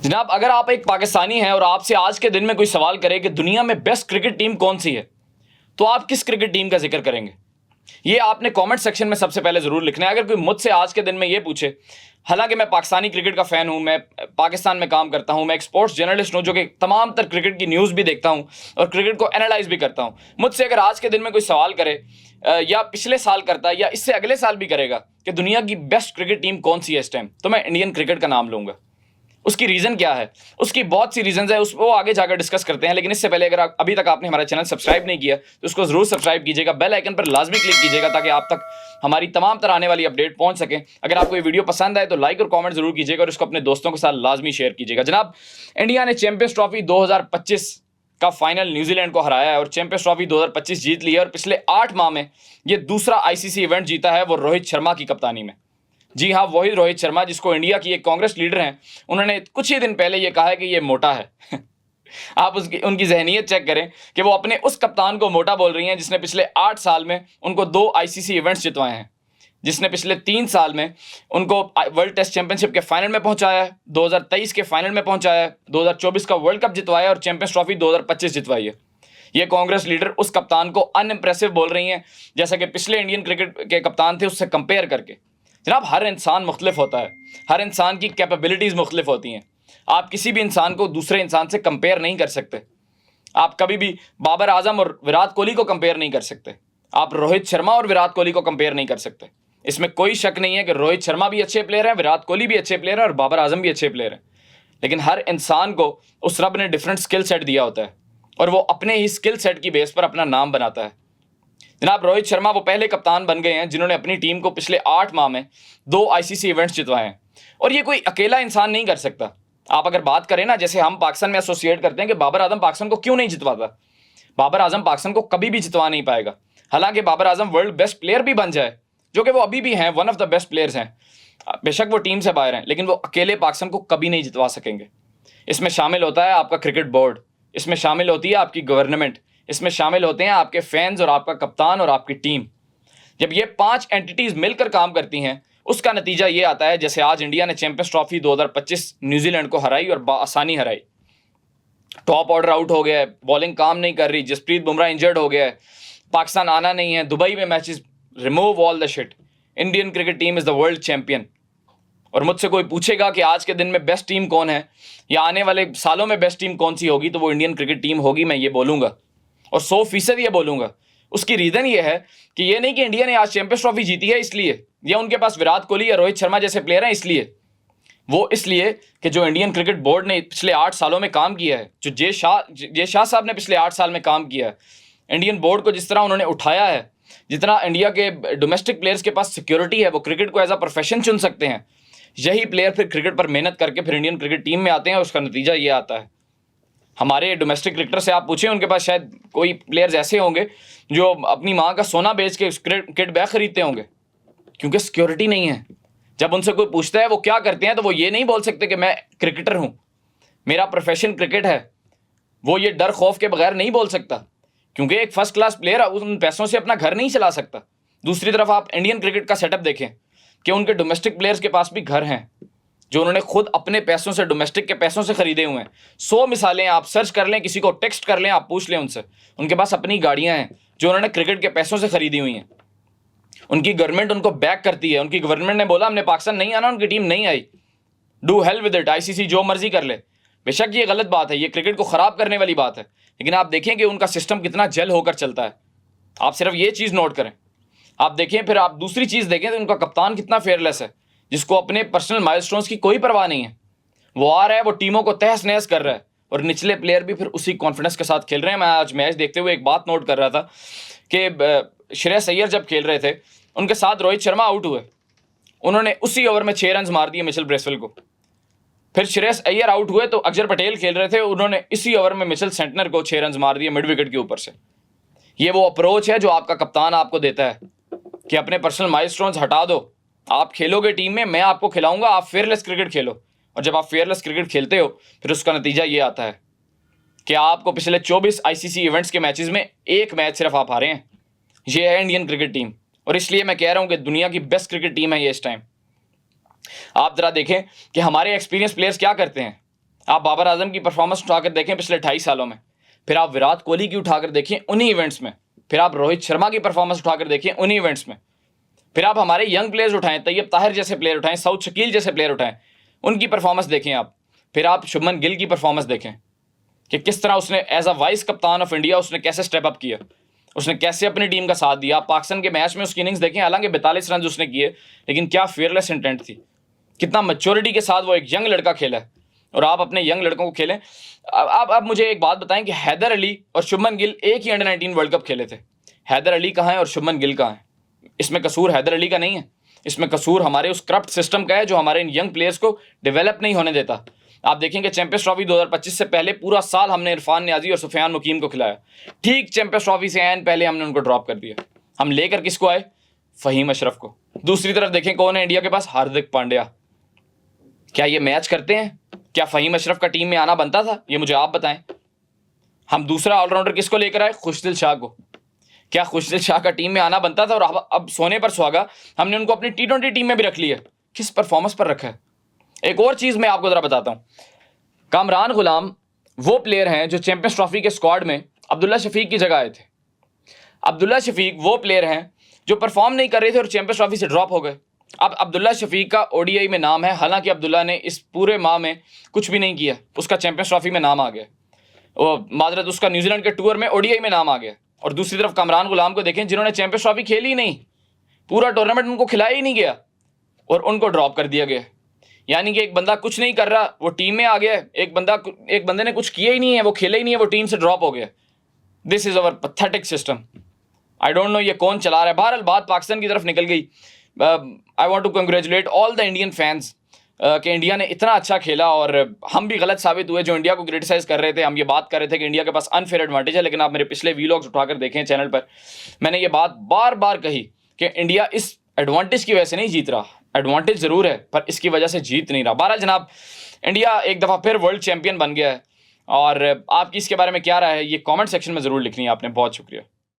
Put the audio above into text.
जनाब, अगर आप एक पाकिस्तानी हैं और आपसे आज के दिन में कोई सवाल करे कि दुनिया में बेस्ट क्रिकेट टीम कौन सी है, तो आप किस क्रिकेट टीम का जिक्र करेंगे? ये आपने कमेंट सेक्शन में सबसे पहले जरूर लिखना है। अगर कोई मुझसे आज के दिन में ये पूछे, हालांकि मैं पाकिस्तानी क्रिकेट का फैन हूं, मैं पाकिस्तान में काम करता हूं, मैं एक स्पोर्ट्स जर्नलिस्ट हूं जो कि तमाम तर क्रिकेट की न्यूज़ भी देखता हूं और क्रिकेट को एनालाइज भी करता हूं, मुझसे अगर आज के दिन में कोई सवाल करे या पिछले साल करता है या इससे अगले साल भी करेगा कि दुनिया की बेस्ट क्रिकेट टीम कौन सी है इस टाइम, तो मैं इंडियन क्रिकेट का नाम लूंगा। उसकी रीज़न क्या है? उसकी बहुत सी रीजंस है, उसको आगे जाकर डिस्कस करते हैं। लेकिन इससे पहले अगर अभी तक आपने हमारा चैनल सब्सक्राइब नहीं किया तो उसको जरूर सब्सक्राइब कीजिएगा, बेल आइकन पर लाजमी क्लिक कीजिएगा ताकि आप तक हमारी तमाम तरह आने वाली अपडेट पहुंच सके। अगर आपको ये वीडियो पसंद आए तो लाइक और कमेंट जरूर कीजिएगा और इसको अपने दोस्तों के साथ लाजमी शेयर कीजिएगा। जनाब, इंडिया ने चैंपियंस ट्रॉफी 2025 का फाइनल न्यूजीलैंड को हराया है और चैंपियंस ट्रॉफी 2025 जीत ली है और पिछले 8 माह में ये दूसरा आईसीसी इवेंट जीता है, वो रोहित शर्मा की कप्तानी में। जी हाँ, वही रोहित शर्मा जिसको इंडिया की एक कांग्रेस लीडर हैं, उन्होंने कुछ ही दिन पहले ये कहा है कि ये मोटा है। आप उनकी जहनीत चेक करें कि वो अपने उस कप्तान को मोटा बोल रही हैं जिसने पिछले 8 साल में उनको 2 आईसीसी इवेंट्स जितवाए हैं, जिसने पिछले 3 साल में उनको वर्ल्ड टेस्ट चैंपियनशिप के फाइनल में पहुंचाया है, 2023 के फाइनल में पहुंचाया है, 2024 का वर्ल्ड कप जितवाया और चैंपियंस ट्रॉफी 2025 जितवाई है। ये कांग्रेस लीडर उस कप्तान को अनइम्प्रेसिव बोल रही हैं जैसा कि पिछले इंडियन क्रिकेट के कप्तान थे उससे कंपेयर करके। जनाब, हर इंसान मुख्तलिफ होता है, हर इंसान की कैपेबिलिटीज़ मुख्तलिफ होती हैं। आप किसी भी इंसान को दूसरे इंसान से कंपेयर नहीं कर सकते। आप कभी भी बाबर आजम और विराट कोहली को कंपेयर नहीं कर सकते। आप रोहित शर्मा और विराट कोहली को कंपेयर नहीं कर सकते। इसमें कोई शक नहीं है कि रोहित शर्मा भी अच्छे प्लेयर हैं, विराट कोहली भी अच्छे प्लेयर हैं और बाबर आजम भी अच्छे प्लेयर हैं। लेकिन हर इंसान को उस रब ने डिफरेंट स्किल सेट दिया होता है और वो अपने ही स्किल सेट की बेस पर अपना नाम बनाता है। जनाब, रोहित शर्मा वो पहले कप्तान बन गए हैं जिन्होंने अपनी टीम को पिछले 8 माह में 2 आईसीसी इवेंट्स जितवाए हैं और ये कोई अकेला इंसान नहीं कर सकता। आप अगर बात करें ना, जैसे हम पाकिस्तान में एसोसिएट करते हैं कि बाबर आजम पाकिस्तान को क्यों नहीं जितवाता, बाबर आजम पाकिस्तान को कभी भी जितवा नहीं पाएगा। हालांकि Babar Azam world best player भी बन जाए, जो कि वो अभी भी हैं, one of the best players हैं, बेशक वो टीम से बाहर हैं, लेकिन वो अकेले पाकिस्तान को कभी नहीं जितवा सकेंगे। इसमें शामिल होता है आपका क्रिकेट बोर्ड, इसमें शामिल होती है आपकी गवर्नमेंट, इसमें शामिल होते हैं आपके फैंस और आपका कप्तान और आपकी टीम। जब ये 5 एंटिटीज़ मिलकर काम करती हैं, उसका नतीजा ये आता है जैसे आज इंडिया ने चैंपियंस ट्रॉफी 2025 न्यूजीलैंड को हराई और आसानी हराई। टॉप ऑर्डर आउट हो गया है, बॉलिंग काम नहीं कर रही, जसप्रीत बुमराह इंजर्ड हो गया है, पाकिस्तान आना नहीं है, दुबई में matches, remove all the shit, Indian cricket team is the world champion. और मुझसे कोई पूछेगा कि आज के दिन में बेस्ट टीम कौन है या आने वाले सालों में बेस्ट टीम कौन सी होगी, तो वो इंडियन क्रिकेट टीम होगी, मैं ये बोलूँगा और 100% ये बोलूँगा। उसकी रीज़न ये है कि ये नहीं कि इंडिया ने आज चैंपियंस ट्रॉफी जीती है इसलिए, या उनके पास विराट कोहली या रोहित शर्मा जैसे प्लेयर हैं इसलिए। वो इसलिए कि जो इंडियन क्रिकेट बोर्ड ने पिछले 8 सालों में काम किया है, जो जे शाह साहब ने पिछले 8 साल में काम किया है, इंडियन बोर्ड को जिस तरह उन्होंने उठाया है, जितना इंडिया के डोमेस्टिक प्लेयर्स के पास सिक्योरिटी है, वो क्रिकेट को एज अ प्रोफेशन चुन सकते हैं, यही प्लेयर फिर क्रिकेट पर मेहनत करके फिर इंडियन क्रिकेट टीम में आते हैं और उसका नतीजा ये आता है। हमारे डोमेस्टिक क्रिकेटर से आप पूछें, उनके पास शायद कोई प्लेयर्स ऐसे होंगे जो अपनी माँ का सोना बेच के किट बैग खरीदते होंगे, क्योंकि सिक्योरिटी नहीं है। जब उनसे कोई पूछता है वो क्या करते हैं, तो वो ये नहीं बोल सकते कि मैं क्रिकेटर हूँ, मेरा प्रोफेशन क्रिकेट है। वो ये डर खौफ के बगैर नहीं बोल सकता, क्योंकि एक फर्स्ट क्लास प्लेयर उन पैसों से अपना घर नहीं चला सकता। दूसरी तरफ आप इंडियन क्रिकेट का सेटअप देखें कि उनके डोमेस्टिक प्लेयर्स के पास भी घर हैं जो उन्होंने खुद अपने पैसों से, डोमेस्टिक के पैसों से खरीदे हुए हैं। 100 मिसालें आप सर्च कर लें, किसी को टेक्स्ट कर लें, आप पूछ लें उनसे, उनके पास अपनी गाड़ियां हैं जो उन्होंने क्रिकेट के पैसों से खरीदी हुई हैं। उनकी गवर्नमेंट उनको बैक करती है। उनकी गवर्नमेंट ने बोला हमने पाकिस्तान नहीं आना, उनकी टीम नहीं आई, do hell with it, ICC जो मर्जी कर ले। बेशक ये गलत बात है, ये क्रिकेट को ख़राब करने वाली बात है, लेकिन आप देखें कि उनका सिस्टम कितना जल होकर चलता है। आप सिर्फ ये चीज़ नोट करें, आप देखें, फिर आप दूसरी चीज़ देखें तो उनका कप्तान कितना फेयरलेस है, जिसको अपने पर्सनल माइलस्टोन्स की कोई परवाह नहीं है। वो आ रहा है, वो टीमों को तहस नहस कर रहा है और निचले प्लेयर भी फिर उसी कॉन्फिडेंस के साथ खेल रहे हैं। मैं आज मैच देखते हुए एक बात नोट कर रहा था कि श्रेयस अय्यर जब खेल रहे थे, उनके साथ रोहित शर्मा आउट हुए, उन्होंने उसी ओवर में 6 रन मार दिए मिचेल ब्रेसवेल को। फिर श्रेयस अय्यर आउट हुए तो अक्षर पटेल खेल रहे थे, उन्होंने इसी ओवर में मिचेल सेंटनर को 6 रन मार दिए मिड विकेट के ऊपर से। ये वो अप्रोच है जो आपका कप्तान आपको देता है कि अपने पर्सनल माइलस्टोन्स हटा दो, आप खेलोगे टीम में, मैं आपको खिलाऊंगा, आप फेयरलेस क्रिकेट खेलो। और जब आप फेयरलेस क्रिकेट खेलते हो फिर उसका नतीजा ये आता है कि आपको पिछले 24 आईसीसी इवेंट्स के मैचेस में एक मैच सिर्फ आप हारे हैं। ये है इंडियन क्रिकेट टीम, और इसलिए मैं कह रहा हूं कि दुनिया की बेस्ट क्रिकेट टीम है ये इस टाइम। आप जरा देखें कि हमारे एक्सपीरियंस प्लेयर्स क्या करते हैं। आप बाबर आजम की परफॉर्मेंस उठाकर देखें पिछले 28 सालों में, फिर आप विराट कोहली की उठाकर देखें उन्हीं इवेंट्स में, फिर आप रोहित शर्मा की परफॉर्मेंस उठाकर देखें उन्हीं इवेंट्स में, फिर आप हमारे यंग प्लेयर्स उठाएं, तैयब ताहिर जैसे प्लेयर उठाएं, सऊद शकील जैसे प्लेयर उठाएं, उनकी परफॉर्मेंस देखें आप, फिर आप शुभमन गिल की परफॉर्मेंस देखें कि किस तरह उसने एज अ वाइस कप्तान ऑफ इंडिया उसने कैसे स्टेप अप किया, उसने कैसे अपनी टीम का साथ दिया। आप पाकिस्तान के मैच में उसकी इनिंग्स देखें, हालांकि 42 रन उसने किए, लेकिन क्या फेयरलेस इंटेंट थी, कितना मैच्योरिटी के साथ वो एक यंग लड़का खेला है। और आप अपने यंग लड़कों को खेलें। अब मुझे एक बात बताएं कि हैदर अली और शुभमन गिल एक ही अंडर-19 वर्ल्ड कप खेले थे। हैदर अली कहाँ है और शुभमन गिल कहाँ है? इसमें कसूर हैदर अली का नहीं है, इसमें कसूर हमारे उस करप्ट सिस्टम का है जो हमारे इन यंग प्लेयर्स को डेवलप नहीं होने देता। आप देखेंगे चैंपियंस ट्रॉफी 2025 से पहले पूरा साल हमने इरफान नियाजी और सुफियान मुकीम को खिलाया, ठीक चैंपियंस ट्रॉफी से एन पहले हमने उनको ड्रॉप कर दिया। हम लेकर किसको आए? फहीम अशरफ को। दूसरी तरफ देखें कौन है इंडिया के पास? हार्दिक पांड्या। क्या ये मैच करते हैं? क्या फहीम अशरफ का टीम में आना बनता था? ये मुझे आप बताएं। हम दूसरा ऑलराउंडर किसको लेकर आए? खुशदिल शाह को। क्या खुशदिल शाह का टीम में आना बनता था? और अब सोने पर सुहागा हमने उनको अपनी T20 टीम में भी रख लिया। किस परफॉर्मेंस पर रखा है? एक और चीज मैं आपको जरा बताता हूं, कामरान गुलाम वो प्लेयर हैं जो चैंपियंस ट्रॉफी के स्क्वाड में अब्दुल्ला शफीक की जगह आए थे। अब्दुल्ला शफीक वो प्लेयर हैं जो परफॉर्म नहीं कर रहे थे और चैंपियंस ट्रॉफी से ड्रॉप हो गए। अब अब्दुल्ला शफीक का ODI में नाम है, हालांकि अब्दुल्ला ने इस पूरे माह में कुछ भी नहीं किया, उसका चैंपियंस ट्रॉफी में नाम आ गया, वो माजरत उसका न्यूजीलैंड के टूर में ODI में नाम आ गया। और दूसरी तरफ कामरान गुलाम को देखें जिन्होंने चैंपियंस ट्रॉफी खेली ही नहीं, पूरा टूर्नामेंट उनको खिलाया ही नहीं गया और उनको ड्रॉप कर दिया गया। यानी कि एक बंदा कुछ नहीं कर रहा, वो टीम में आ गया, एक बंदे ने कुछ किया ही नहीं है, वो खेला ही नहीं है, वो टीम से ड्रॉप हो गया। This is our pathetic system. I don't know ये कौन चला रहा है। बहरहाल बात पाकिस्तान की तरफ निकल गई। I want to congratulate all the Indian fans कि इंडिया ने इतना अच्छा खेला और हम भी गलत साबित हुए जो इंडिया को क्रिटिसाइज कर रहे थे। हम ये बात कर रहे थे कि इंडिया के पास अनफेयर एडवांटेज है, लेकिन आप मेरे पिछले वीलॉग्स उठाकर देखें चैनल पर, मैंने ये बात बार बार कही कि इंडिया इस एडवांटेज की वजह से नहीं जीत रहा। एडवांटेज जरूर है पर इसकी वजह से जीत नहीं रहा। बहरहाल जनाब, इंडिया एक दफ़ा फिर वर्ल्ड चैंपियन बन गया है और आपकी इसके बारे में क्या राय है ये कमेंट सेक्शन में ज़रूर लिखनी है आपने। बहुत शुक्रिया।